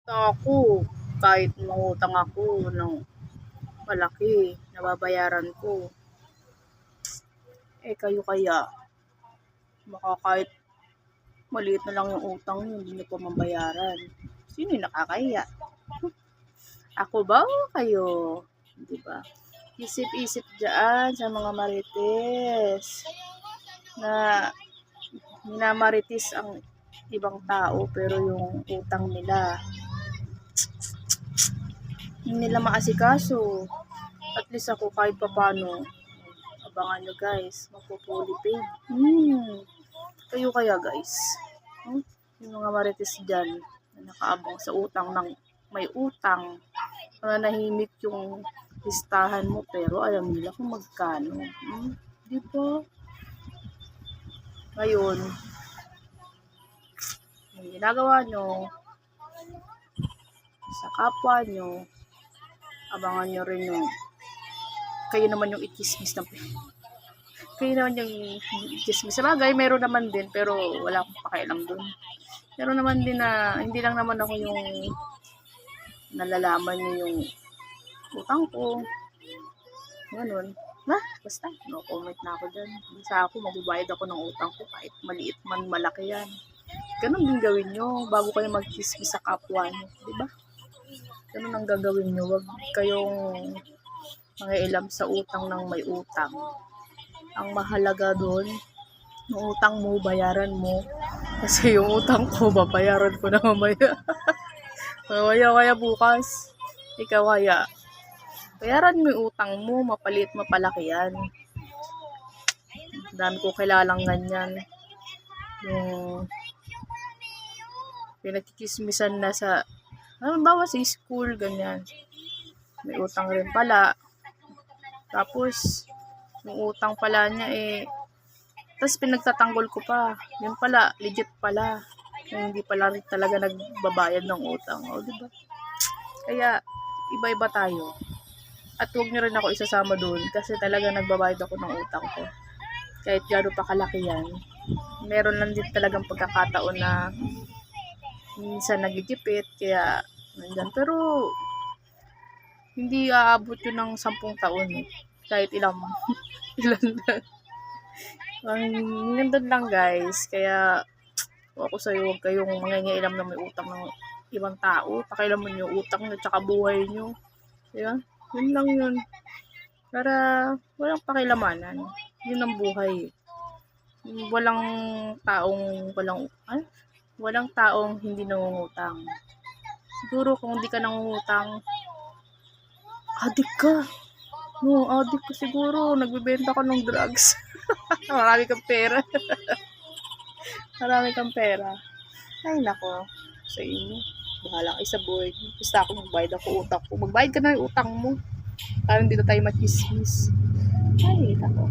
Ako, kahit mangutang ako ng malaki, nababayaran ko. Kayo kaya, baka kahit maliit na lang yung utang niyo, hindi niyo pa mabayaran. Sino yung nakakahiya? Ako ba o kayo? Di ba? Isip-isip dyan sa mga marites na minamaritis ang ibang tao pero yung utang nila hindi nila maasikaso. At least ako kahit papano, abangan nyo guys, magpo-fully paid. Kayo kaya guys, yung mga marites dyan na nakaabang sa utang ng may utang, nahimik yung listahan mo pero alam nila kung magkano. Di ba? Ngayon, yung ginagawa nyo sa kapwa nyo, abangan nyo rin yung kayo naman yung ikismis ng kayo naman yung ikismis. Sa bagay, meron naman din pero wala akong pakialam dun. Meron naman din na hindi lang naman ako yung nalalaman nyo yung utang ko. Ganun. Basta, no comment na ako dyan. Sa ako, magbabayad ako ng utang ko kahit maliit man, malaki yan. Ganun din gawin nyo bago kayo magkismis sa kapwa nyo. Diba? Ganun ang gagawin nyo. Huwag kayong mangialam sa utang ng may utang. Ang mahalaga doon, yung utang mo, bayaran mo. Kasi yung utang ko, babayaran ko na mamaya. Mamaya kaya bukas. Ikaw kaya. Bayaran mo yung utang mo, mapalit, mapalaki yan. Dami ko kilalang ganyan. Yung pinagkikismisan na sa, bawa sa school, ganyan. May utang rin pala. Tapos, yung utang pala niya tapos pinagtatanggol ko pa. Yun pala, legit pala. Hindi pala rin talaga nagbabayad ng utang. O, diba? Kaya, iba-iba tayo. At huwag nyo rin ako isasama doon kasi talaga nagbabayad ako ng utang ko. Kahit gano'n pa kalaki yan. Meron lang din talagang pagkakataon na minsan nagigipit. Kaya, nandyan. Pero, hindi aabot yun ng 10 taon kahit ilan lang. Nandun lang guys. Kaya ako sa'yo, huwag kayong mangingialam na may utang ng ibang tao. Pakialaman nyo utang nyo tsaka buhay nyo. Diba? Yun lang yun. Para walang pakilamanan. Yun ang buhay. Walang taong hindi nangungutang. Siguro kung hindi ka nangungutang, adik ka. No, adik ka siguro. Nagbebenta ka ng drugs. Marami kang pera. Marami kang pera. Ay, nako. Sa inyo. Bahala kayo sa buhay. Basta ako magbayad ako utang ko. Magbayad ka na yung utang mo. Para hindi na tayo machismis. Ay, nako.